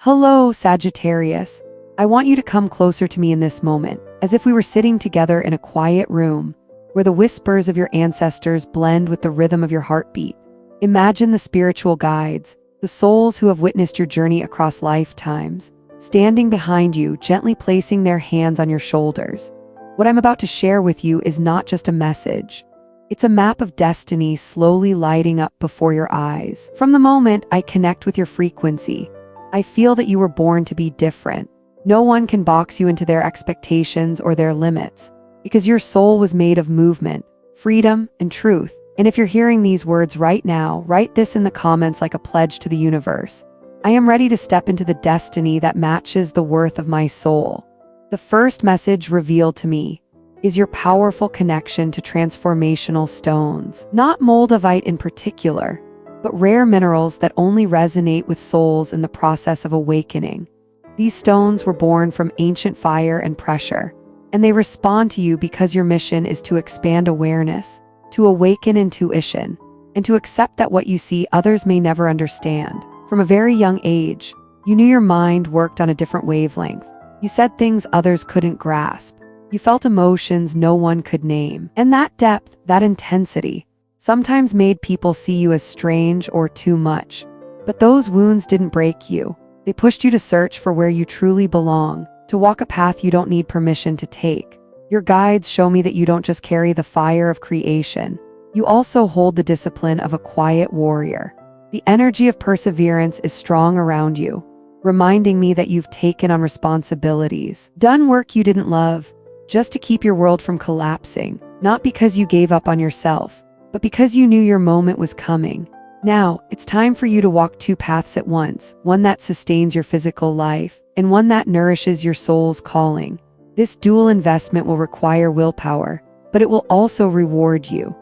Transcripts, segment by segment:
Hello, Sagittarius. I want you to come closer to me in this moment, as if we were sitting together in a quiet room, where the whispers of your ancestors blend with the rhythm of your heartbeat. Imagine the spiritual guides, the souls who have witnessed your journey across lifetimes, standing behind you, gently placing their hands on your shoulders. What I'm about to share with you is not just a message. It's a map of destiny slowly lighting up before your eyes. From the moment I connect with your frequency, I feel that you were born to be different. No one can box you into their expectations or their limits, because your soul was made of movement, freedom, and truth. And if you're hearing these words right now, write this in the comments like a pledge to the universe. I am ready to step into the destiny that matches the worth of my soul. The first message revealed to me is your powerful connection to transformational stones. Not moldavite in particular, but rare minerals that only resonate with souls in the process of awakening. These stones were born from ancient fire and pressure, and they respond to you because your mission is to expand awareness, to awaken intuition, and to accept that what you see others may never understand. From a very young age, you knew your mind worked on a different wavelength. You said things others couldn't grasp. You felt emotions no one could name. And that depth, that intensity, sometimes made people see you as strange or too much. But those wounds didn't break you. They pushed you to search for where you truly belong, to walk a path you don't need permission to take. Your guides show me that you don't just carry the fire of creation. You also hold the discipline of a quiet warrior. The energy of perseverance is strong around you, reminding me that you've taken on responsibilities, done work you didn't love, just to keep your world from collapsing, not because you gave up on yourself, but because you knew your moment was coming. Now, it's time for you to walk two paths at once, one that sustains your physical life, and one that nourishes your soul's calling. This dual investment will require willpower, but it will also reward you.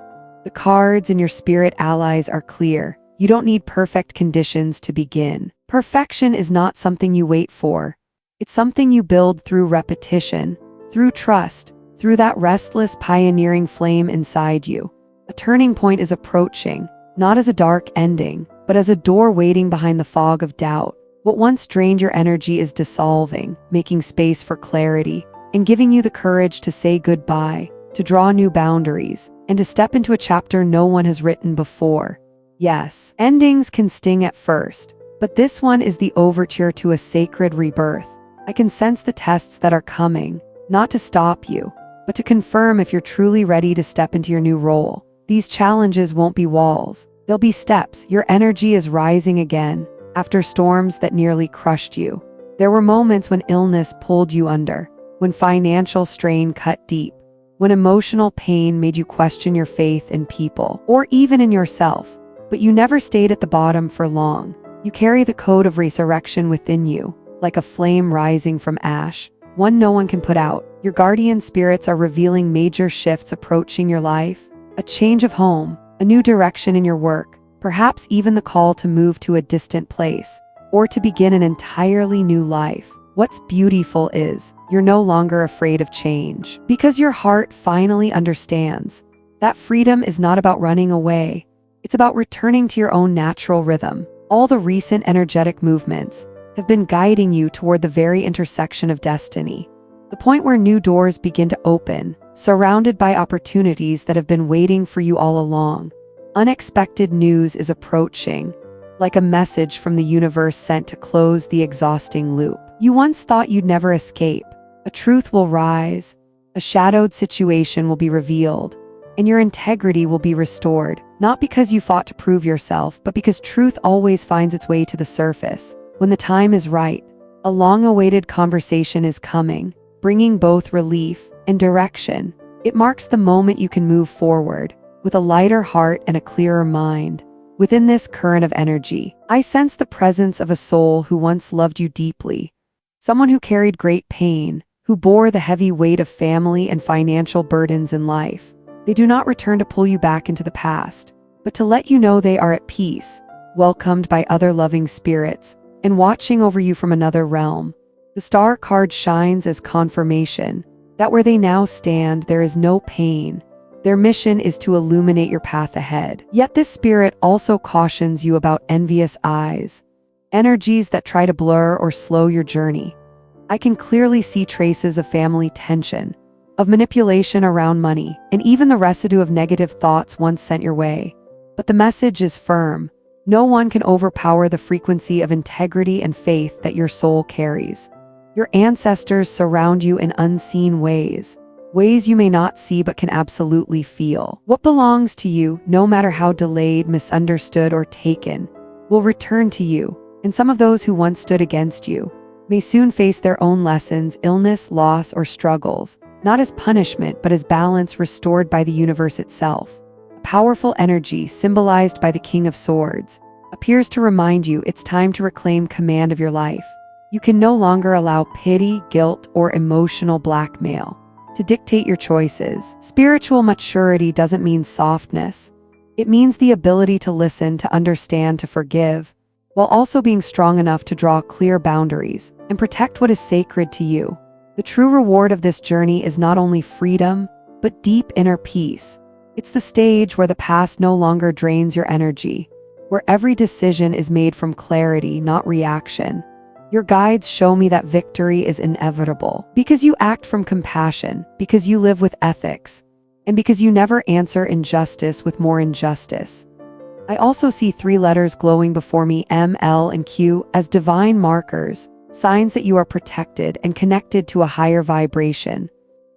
The cards and your spirit allies are clear. You don't need perfect conditions to begin. Perfection is not something you wait for. It's something you build through repetition, through trust, through that restless, pioneering flame inside you. A turning point is approaching, not as a dark ending, but as a door waiting behind the fog of doubt. What once drained your energy is dissolving, making space for clarity, and giving you the courage to say goodbye, to draw new boundaries, and to step into a chapter no one has written before. Yes, endings can sting at first, but this one is the overture to a sacred rebirth. I can sense the tests that are coming, not to stop you, but to confirm if you're truly ready to step into your new role. These challenges won't be walls. They'll be steps. Your energy is rising again, after storms that nearly crushed you. There were moments when illness pulled you under, when financial strain cut deep, when emotional pain made you question your faith in people, or even in yourself. But you never stayed at the bottom for long. You carry the code of resurrection within you, like a flame rising from ash, one no one can put out. Your guardian spirits are revealing major shifts approaching your life. A change of home, a new direction in your work, perhaps even the call to move to a distant place, or to begin an entirely new life. What's beautiful is, you're no longer afraid of change, because your heart finally understands that freedom is not about running away. It's about returning to your own natural rhythm. All the recent energetic movements have been guiding you toward the very intersection of destiny, the point where new doors begin to open, surrounded by opportunities that have been waiting for you all along. Unexpected news is approaching, like a message from the universe sent to close the exhausting loop. You once thought you'd never escape. A truth will rise, a shadowed situation will be revealed, and your integrity will be restored, not because you fought to prove yourself, but because truth always finds its way to the surface. When the time is right, a long-awaited conversation is coming, bringing both relief and direction. It marks the moment you can move forward, with a lighter heart and a clearer mind. Within this current of energy, I sense the presence of a soul who once loved you deeply, someone who carried great pain, who bore the heavy weight of family and financial burdens in life. They do not return to pull you back into the past, but to let you know they are at peace, welcomed by other loving spirits, and watching over you from another realm. The star card shines as confirmation that where they now stand, there is no pain. Their mission is to illuminate your path ahead. Yet this spirit also cautions you about envious eyes. energies that try to blur or slow your journey. I can clearly see traces of family tension, of manipulation around money, and even the residue of negative thoughts once sent your way. But the message is firm. No one can overpower the frequency of integrity and faith that your soul carries. Your ancestors surround you in unseen ways, ways you may not see but can absolutely feel. What belongs to you, no matter how delayed, misunderstood, or taken, will return to you, and some of those who once stood against you may soon face their own lessons, illness, loss, or struggles, not as punishment but as balance restored by the universe itself. A powerful energy, symbolized by the King of Swords, appears to remind you it's time to reclaim command of your life. You can no longer allow pity, guilt, or emotional blackmail to dictate your choices. Spiritual maturity doesn't mean softness. It means the ability to listen, to understand, to forgive, while also being strong enough to draw clear boundaries and protect what is sacred to you. The true reward of this journey is not only freedom, but deep inner peace. It's the stage where the past no longer drains your energy, where every decision is made from clarity, not reaction. Your guides show me that victory is inevitable, because you act from compassion, because you live with ethics, and because you never answer injustice with more injustice. I also see 3 letters glowing before me, M, L, and Q, as divine markers, signs that you are protected and connected to a higher vibration.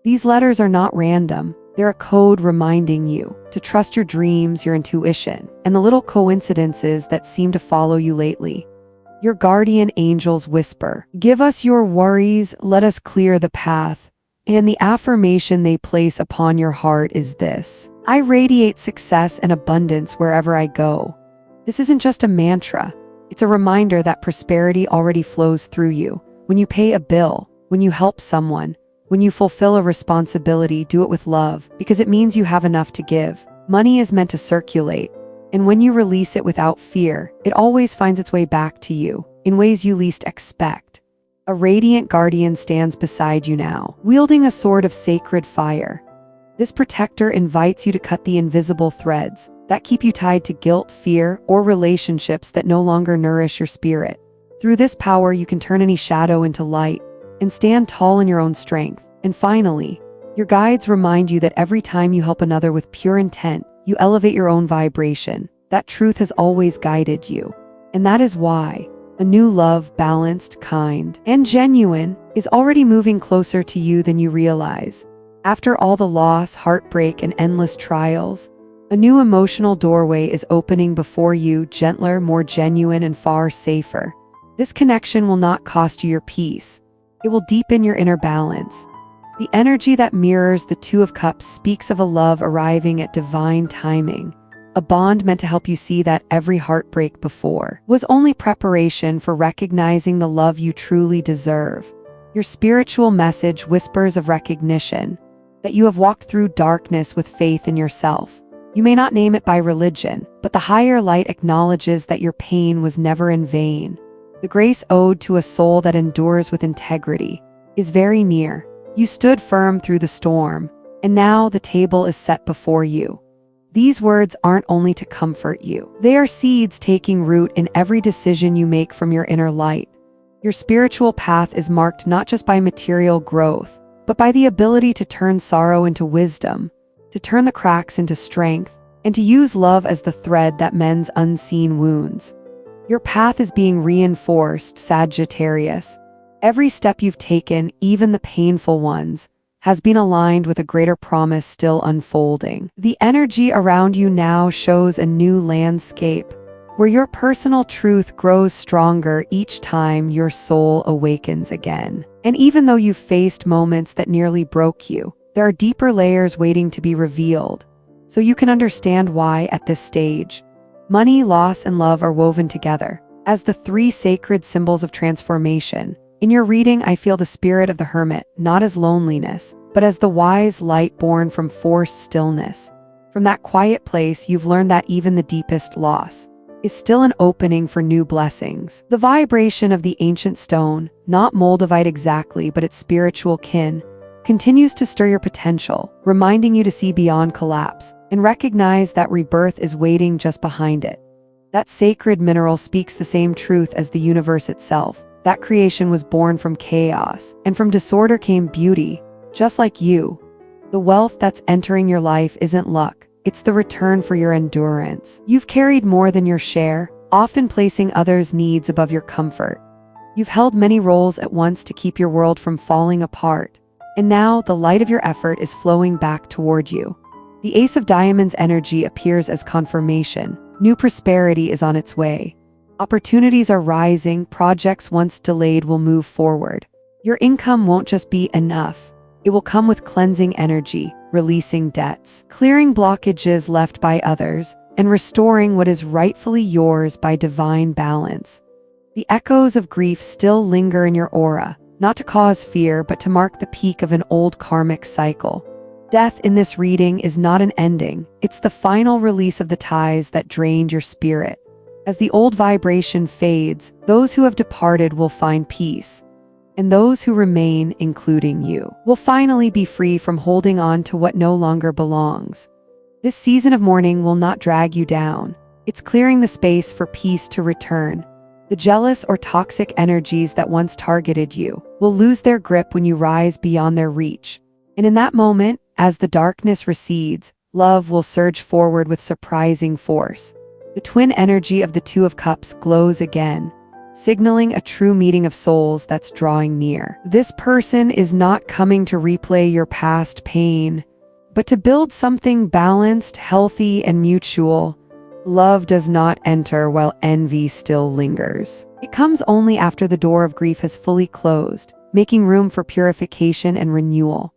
These letters are not random. They're a code reminding you to trust your dreams, your intuition, and the little coincidences that seem to follow you lately. Your guardian angels whisper, "Give us your worries, let us clear the path." And the affirmation they place upon your heart is this: I radiate success and abundance wherever I go. This isn't just a mantra. It's a reminder that prosperity already flows through you. When you pay a bill, when you help someone, when you fulfill a responsibility, do it with love, because it means you have enough to give. Money is meant to circulate, and when you release it without fear, it always finds its way back to you, in ways you least expect. A radiant guardian stands beside you now, wielding a sword of sacred fire. This protector invites you to cut the invisible threads that keep you tied to guilt, fear, or relationships that no longer nourish your spirit. Through this power, you can turn any shadow into light and stand tall in your own strength. And finally, your guides remind you that every time you help another with pure intent, you elevate your own vibration. That truth has always guided you. And that is why a new love, balanced, kind, and genuine, is already moving closer to you than you realize. After all the loss, heartbreak, and endless trials, a new emotional doorway is opening before you, gentler, more genuine, and far safer. This connection will not cost you your peace. It will deepen your inner balance. The energy that mirrors the Two of Cups speaks of a love arriving at divine timing, a bond meant to help you see that every heartbreak before was only preparation for recognizing the love you truly deserve. Your spiritual message whispers of recognition, that you have walked through darkness with faith in yourself. You may not name it by religion, but the higher light acknowledges that your pain was never in vain. The grace owed to a soul that endures with integrity is very near. You stood firm through the storm, and now the table is set before you. These words aren't only to comfort you. They are seeds taking root in every decision you make from your inner light. Your spiritual path is marked not just by material growth, but by the ability to turn sorrow into wisdom, to turn the cracks into strength, and to use love as the thread that mends unseen wounds. Your path is being reinforced, Sagittarius. Every step you've taken, even the painful ones, has been aligned with a greater promise still unfolding. The energy around you now shows a new landscape, where your personal truth grows stronger each time your soul awakens again. And even though you've faced moments that nearly broke you, there are deeper layers waiting to be revealed, so you can understand why at this stage, money, loss, and love are woven together as the 3 sacred symbols of transformation. In your reading, I feel the spirit of the hermit, not as loneliness, but as the wise light born from forced stillness. From that quiet place, you've learned that even the deepest loss is still an opening for new blessings. The vibration of the ancient stone, not Moldavite exactly, but its spiritual kin, continues to stir your potential, reminding you to see beyond collapse and recognize that rebirth is waiting just behind it. That sacred mineral speaks the same truth as the universe itself. That creation was born from chaos, and from disorder came beauty, just like you. The wealth that's entering your life isn't luck, it's the return for your endurance. You've carried more than your share, often placing others' needs above your comfort. You've held many roles at once to keep your world from falling apart, and now the light of your effort is flowing back toward you. The Ace of Diamonds energy appears as confirmation. New prosperity is on its way. Opportunities are rising, projects once delayed will move forward. Your income won't just be enough. It will come with cleansing energy, releasing debts, clearing blockages left by others, and restoring what is rightfully yours by divine balance. The echoes of grief still linger in your aura, not to cause fear, but to mark the peak of an old karmic cycle. Death in this reading is not an ending, it's the final release of the ties that drained your spirit. As the old vibration fades, those who have departed will find peace, and those who remain, including you, will finally be free from holding on to what no longer belongs. This season of mourning will not drag you down, it's clearing the space for peace to return. The jealous or toxic energies that once targeted you will lose their grip when you rise beyond their reach. And in that moment, as the darkness recedes, love will surge forward with surprising force. The twin energy of the Two of Cups glows again, signaling a true meeting of souls that's drawing near. This person is not coming to replay your past pain, but to build something balanced, healthy, and mutual. Love does not enter while envy still lingers. It comes only after the door of grief has fully closed, making room for purification and renewal.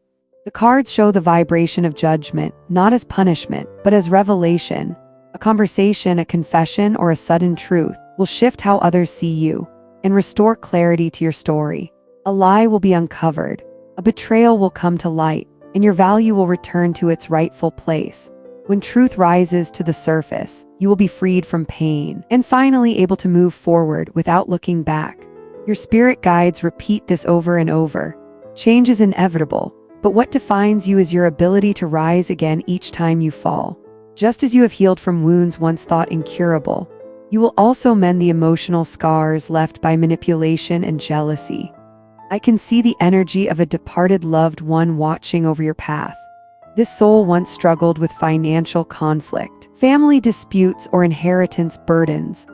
The cards show the vibration of judgment, not as punishment, but as revelation. A conversation, a confession, or a sudden truth will shift how others see you and restore clarity to your story. A lie will be uncovered, a betrayal will come to light, and your value will return to its rightful place. When truth rises to the surface, you will be freed from pain and finally able to move forward without looking back. Your spirit guides repeat this over and over. Change is inevitable, but what defines you is your ability to rise again each time you fall. Just as you have healed from wounds once thought incurable, you will also mend the emotional scars left by manipulation and jealousy. I can see the energy of a departed loved one watching over your path. This soul once struggled with financial conflict, family disputes, or inheritance burdens.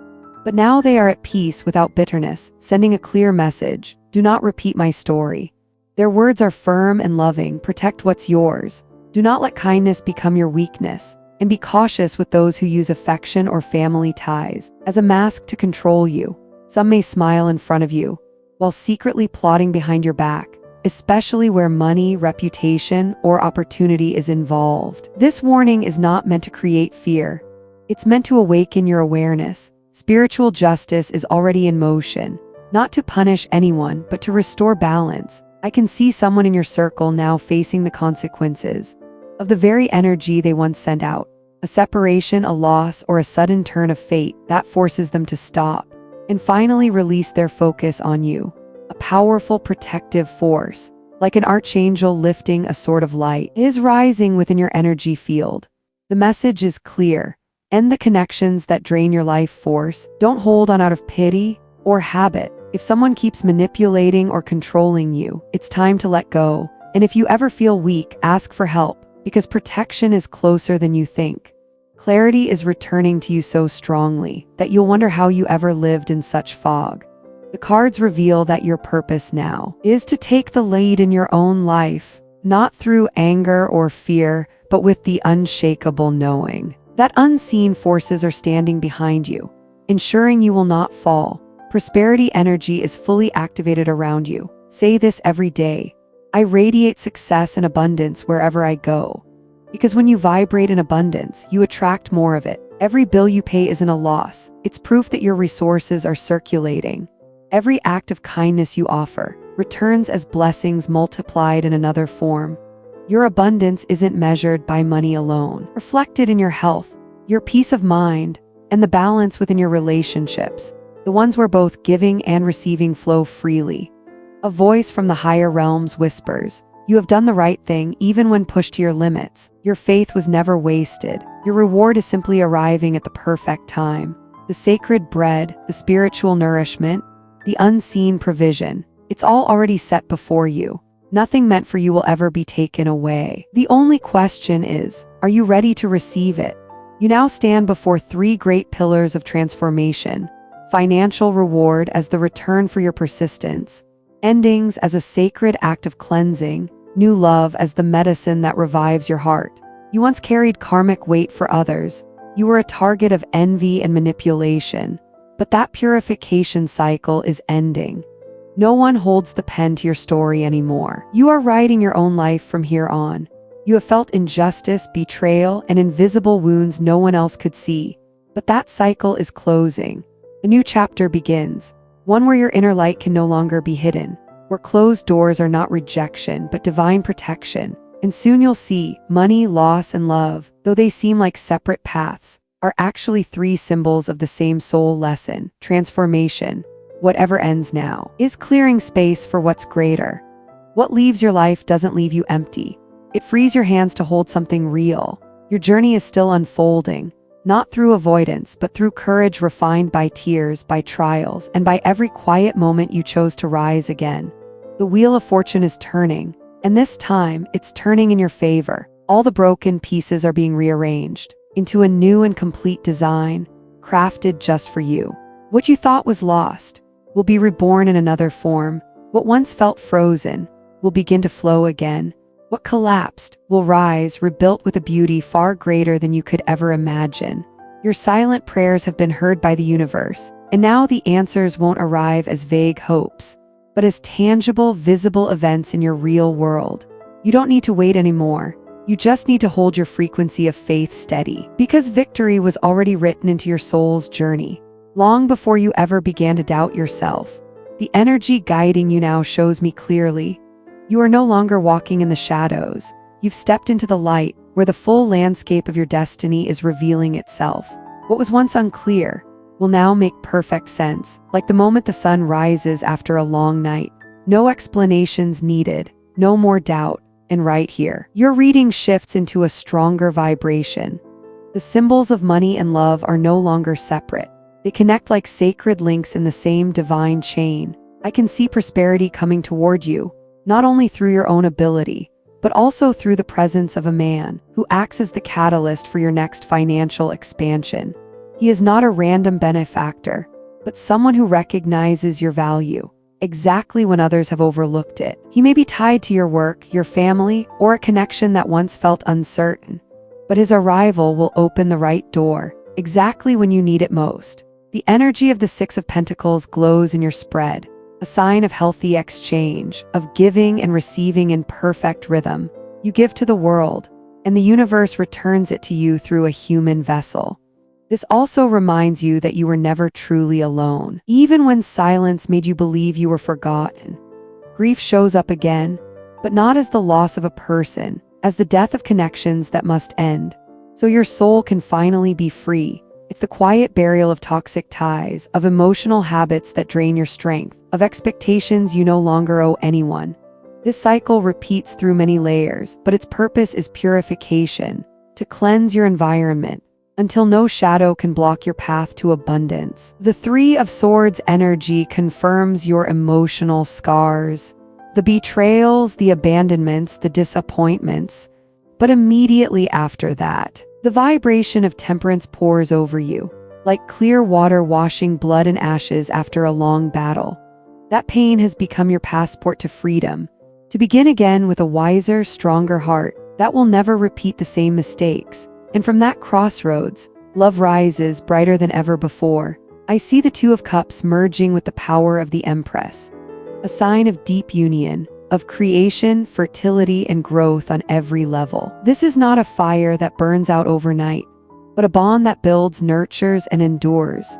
But now they are at peace without bitterness, sending a clear message: do not repeat my story. Their words are firm and loving: protect what's yours. Do not let kindness become your weakness, and be cautious with those who use affection or family ties as a mask to control you. Some may smile in front of you, while secretly plotting behind your back, especially where money, reputation, or opportunity is involved. This warning is not meant to create fear. It's meant to awaken your awareness. Spiritual justice is already in motion, not to punish anyone, but to restore balance. I can see someone in your circle now facing the consequences of the very energy they once sent out. A separation, a loss, or a sudden turn of fate that forces them to stop and finally release their focus on you. A powerful protective force, like an archangel lifting a sword of light, is rising within your energy field. The message is clear: end the connections that drain your life force. Don't hold on out of pity or habit. If someone keeps manipulating or controlling you, it's time to let go. And if you ever feel weak, ask for help, because protection is closer than you think. Clarity is returning to you so strongly that you'll wonder how you ever lived in such fog. The cards reveal that your purpose now is to take the lead in your own life, not through anger or fear, but with the unshakable knowing that unseen forces are standing behind you, ensuring you will not fall. Prosperity energy is fully activated around you. Say this every day: I radiate success and abundance wherever I go. Because when you vibrate in abundance, you attract more of it. Every bill you pay isn't a loss. It's proof that your resources are circulating. Every act of kindness you offer returns as blessings multiplied in another form. Your abundance isn't measured by money alone. Reflected in your health, your peace of mind, and the balance within your relationships, the ones where both giving and receiving flow freely. A voice from the higher realms whispers, you have done the right thing even when pushed to your limits. Your faith was never wasted. Your reward is simply arriving at the perfect time. The sacred bread, the spiritual nourishment, the unseen provision. It's all already set before you. Nothing meant for you will ever be taken away. The only question is, are you ready to receive it? You now stand before three great pillars of transformation: financial reward as the return for your persistence, endings as a sacred act of cleansing, new love as the medicine that revives your heart. You once carried karmic weight for others. You were a target of envy and manipulation, but that purification cycle is ending. No one holds the pen to your story anymore. You are writing your own life from here on. You have felt injustice, betrayal, and invisible wounds no one else could see. But that cycle is closing. A new chapter begins, one where your inner light can no longer be hidden, where closed doors are not rejection, but divine protection. And soon you'll see money, loss, and love, though they seem like separate paths, are actually three symbols of the same soul lesson: transformation. Whatever ends now is clearing space for what's greater. What leaves your life doesn't leave you empty. It frees your hands to hold something real. Your journey is still unfolding, not through avoidance, but through courage refined by tears, by trials, and by every quiet moment you chose to rise again. The wheel of fortune is turning, and this time, it's turning in your favor. All the broken pieces are being rearranged into a new and complete design, crafted just for you. What you thought was lost will be reborn in another form. What once felt frozen will begin to flow again. What collapsed will rise, rebuilt with a beauty far greater than you could ever imagine. Your silent prayers have been heard by the universe, and now the answers won't arrive as vague hopes, but as tangible, visible events in your real world. You don't need to wait anymore. You just need to hold your frequency of faith steady, because victory was already written into your soul's journey, long before you ever began to doubt yourself. The energy guiding you now shows me clearly. You are no longer walking in the shadows. You've stepped into the light, where the full landscape of your destiny is revealing itself. What was once unclear will now make perfect sense, like the moment the sun rises after a long night. No explanations needed, no more doubt, and right here, your reading shifts into a stronger vibration. The symbols of money and love are no longer separate. They connect like sacred links in the same divine chain. I can see prosperity coming toward you, not only through your own ability, but also through the presence of a man who acts as the catalyst for your next financial expansion. He is not a random benefactor, but someone who recognizes your value exactly when others have overlooked it. He may be tied to your work, your family, or a connection that once felt uncertain, but his arrival will open the right door exactly when you need it most. The energy of the Six of Pentacles glows in your spread, a sign of healthy exchange, of giving and receiving in perfect rhythm. You give to the world, and the universe returns it to you through a human vessel. This also reminds you that you were never truly alone, even when silence made you believe you were forgotten. Grief shows up again, but not as the loss of a person, as the death of connections that must end, so your soul can finally be free. It's the quiet burial of toxic ties, of emotional habits that drain your strength, of expectations you no longer owe anyone. This cycle repeats through many layers, but its purpose is purification, to cleanse your environment, until no shadow can block your path to abundance. The Three of Swords energy confirms your emotional scars, the betrayals, the abandonments, the disappointments, but immediately after that, the vibration of temperance pours over you, like clear water washing blood and ashes after a long battle. That pain has become your passport to freedom, to begin again with a wiser, stronger heart that will never repeat the same mistakes. And from that crossroads, love rises brighter than ever before. I see the Two of Cups merging with the power of the Empress, a sign of deep union, of creation, fertility, and growth on every level. This is not a fire that burns out overnight, but a bond that builds, nurtures, and endures.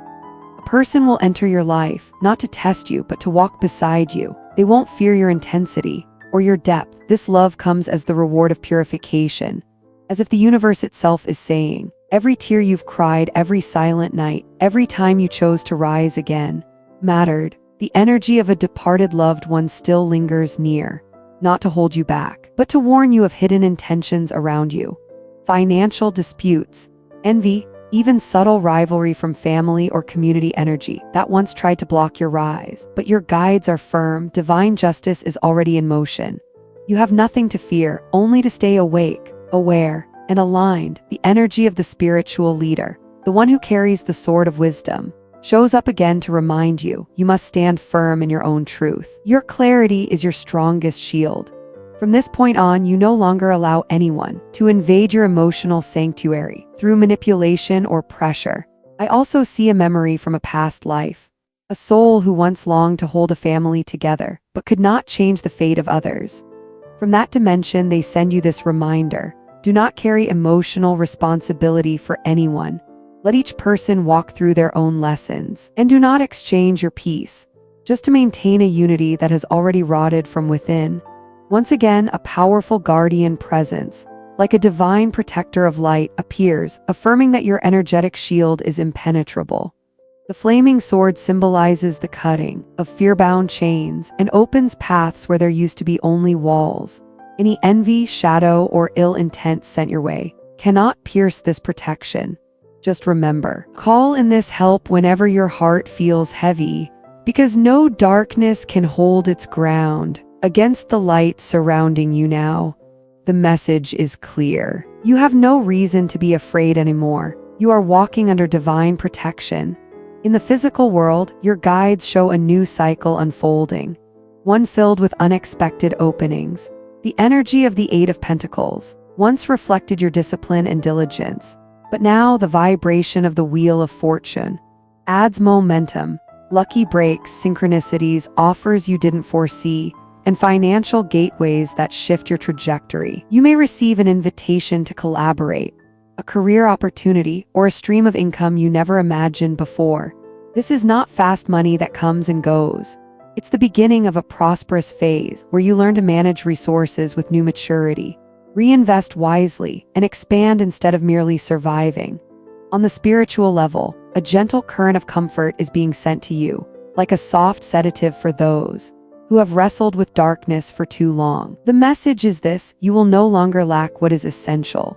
A person will enter your life, not to test you, but to walk beside you. They won't fear your intensity or your depth. This love comes as the reward of purification, as if the universe itself is saying, every tear you've cried, every silent night, every time you chose to rise again, mattered. The energy of a departed loved one still lingers near, not to hold you back, but to warn you of hidden intentions around you. Financial disputes, envy, even subtle rivalry from family or community energy that once tried to block your rise. But your guides are firm, divine justice is already in motion. You have nothing to fear, only to stay awake, aware, and aligned. The energy of the spiritual leader, the one who carries the sword of wisdom, shows up again to remind you must stand firm in your own truth. Your clarity is your strongest shield. From this point on, you no longer allow anyone to invade your emotional sanctuary through manipulation or pressure. I also see a memory from a past life, a soul who once longed to hold a family together, but could not change the fate of others. From that dimension, they send you this reminder: do not carry emotional responsibility for anyone. Let each person walk through their own lessons, and do not exchange your peace just to maintain a unity that has already rotted from within. Once again, a powerful guardian presence, like a divine protector of light, appears, affirming that your energetic shield is impenetrable. The flaming sword symbolizes the cutting of fear-bound chains and opens paths where there used to be only walls. Any envy, shadow, or ill intent sent your way cannot pierce this protection. Just remember, call in this help whenever your heart feels heavy, because no darkness can hold its ground against the light surrounding you now. The message is clear. You have no reason to be afraid anymore. You are walking under divine protection. In the physical world, your guides show a new cycle unfolding, one filled with unexpected openings. The energy of the Eight of Pentacles once reflected your discipline and diligence, but now the vibration of the Wheel of Fortune adds momentum, lucky breaks, synchronicities, offers you didn't foresee, and financial gateways that shift your trajectory. You may receive an invitation to collaborate, a career opportunity, or a stream of income you never imagined before. This is not fast money that comes and goes. It's the beginning of a prosperous phase where you learn to manage resources with new maturity, reinvest wisely, and expand instead of merely surviving. On the spiritual level, a gentle current of comfort is being sent to you, like a soft sedative for those who have wrestled with darkness for too long. The message is this: you will no longer lack what is essential.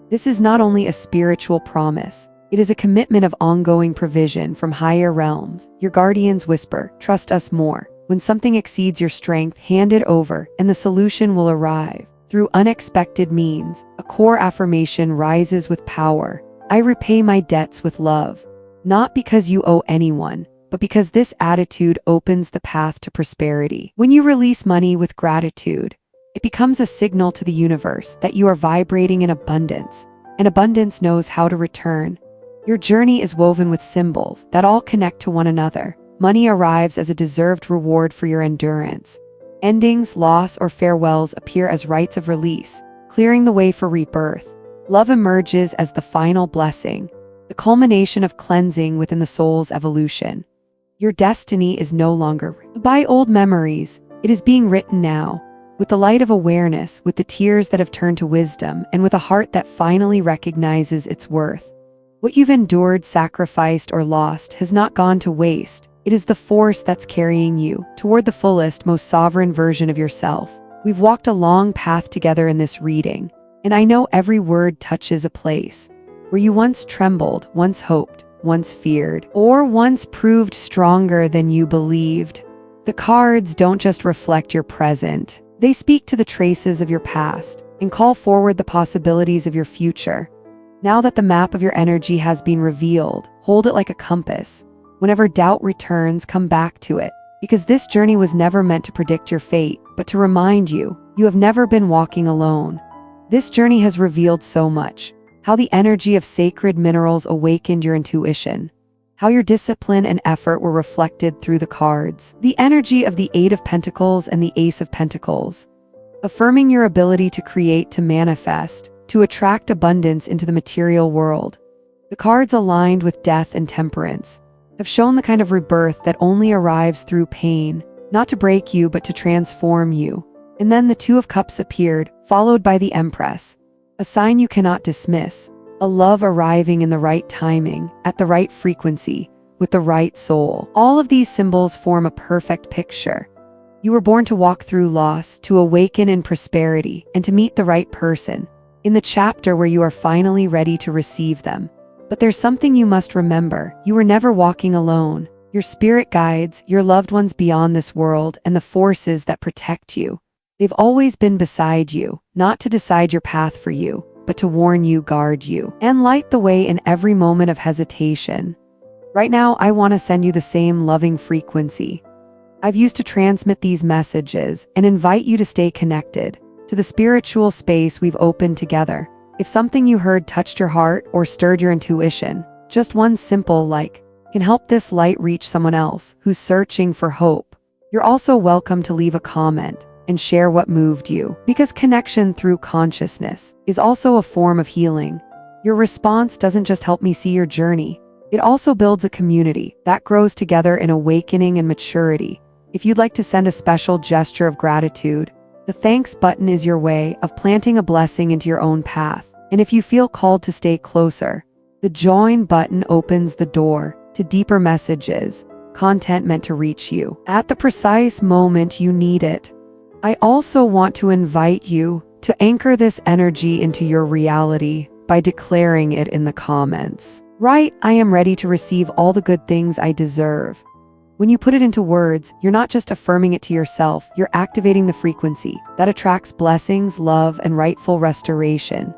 This is not only a spiritual promise, it is a commitment of ongoing provision from higher realms. Your guardians whisper, trust us more. When something exceeds your strength, hand it over, and the solution will arrive. Through unexpected means, a core affirmation rises with power. I repay my debts with love. Not because you owe anyone, but because this attitude opens the path to prosperity. When you release money with gratitude, it becomes a signal to the universe that you are vibrating in abundance, and abundance knows how to return. Your journey is woven with symbols that all connect to one another. Money arrives as a deserved reward for your endurance. Endings, loss, or farewells appear as rites of release, clearing the way for rebirth. Love emerges as the final blessing, the culmination of cleansing within the soul's evolution. Your destiny is no longer by old memories. It is being written now, with the light of awareness, with the tears that have turned to wisdom, and with a heart that finally recognizes its worth. What you've endured, sacrificed, or lost has not gone to waste. It is the force that's carrying you toward the fullest, most sovereign version of yourself. We've walked a long path together in this reading, and I know every word touches a place where you once trembled, once hoped, once feared, or once proved stronger than you believed. The cards don't just reflect your present. They speak to the traces of your past and call forward the possibilities of your future. Now that the map of your energy has been revealed, hold it like a compass. Whenever doubt returns, come back to it, because this journey was never meant to predict your fate, but to remind you have never been walking alone. This journey has revealed so much: how the energy of sacred minerals awakened your intuition, how your discipline and effort were reflected through the cards, the energy of the Eight of Pentacles and the Ace of Pentacles, affirming your ability to create, to manifest, to attract abundance into the material world. The cards aligned with death and temperance have shown the kind of rebirth that only arrives through pain, not to break you but to transform you. And then the Two of Cups appeared, followed by the Empress, a sign you cannot dismiss, a love arriving in the right timing, at the right frequency, with the right soul. All of these symbols form a perfect picture. You were born to walk through loss, to awaken in prosperity, and to meet the right person, in the chapter where you are finally ready to receive them. But there's something you must remember. You were never walking alone. Your spirit guides, your loved ones beyond this world, and the forces that protect you. They've always been beside you, not to decide your path for you, but to warn you, guard you, and light the way in every moment of hesitation. Right now, I want to send you the same loving frequency I've used to transmit these messages and invite you to stay connected to the spiritual space we've opened together. If something you heard touched your heart or stirred your intuition, just one simple like can help this light reach someone else who's searching for hope. You're also welcome to leave a comment and share what moved you, because connection through consciousness is also a form of healing. Your response doesn't just help me see your journey, it also builds a community that grows together in awakening and maturity. If you'd like to send a special gesture of gratitude, the thanks button is your way of planting a blessing into your own path. And if you feel called to stay closer, the join button opens the door to deeper messages, content meant to reach you at the precise moment you need it. I also want to invite you to anchor this energy into your reality by declaring it in the comments. Write, I am ready to receive all the good things I deserve. When you put it into words, you're not just affirming it to yourself, you're activating the frequency that attracts blessings, love, and rightful restoration.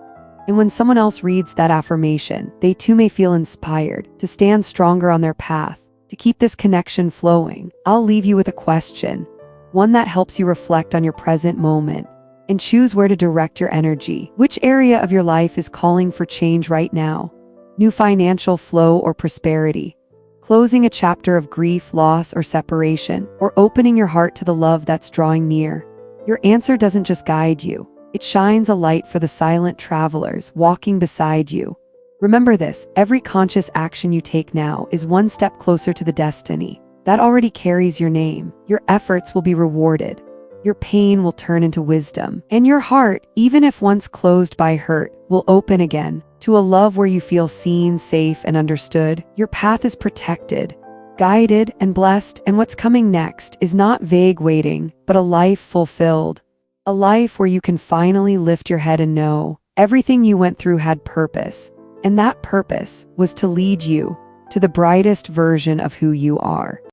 And when someone else reads that affirmation, they too may feel inspired to stand stronger on their path, to keep this connection flowing. I'll leave you with a question, one that helps you reflect on your present moment and choose where to direct your energy. Which area of your life is calling for change right now? New financial flow or prosperity? Closing a chapter of grief, loss, or separation? Or opening your heart to the love that's drawing near? Your answer doesn't just guide you, it shines a light for the silent travelers walking beside you. Remember this, every conscious action you take now is one step closer to the destiny that already carries your name. Your efforts will be rewarded. Your pain will turn into wisdom. And your heart, even if once closed by hurt, will open again to a love where you feel seen, safe, and understood. Your path is protected, guided, and blessed, and what's coming next is not vague waiting, but a life fulfilled. A life where you can finally lift your head and know everything you went through had purpose, and that purpose was to lead you to the brightest version of who you are.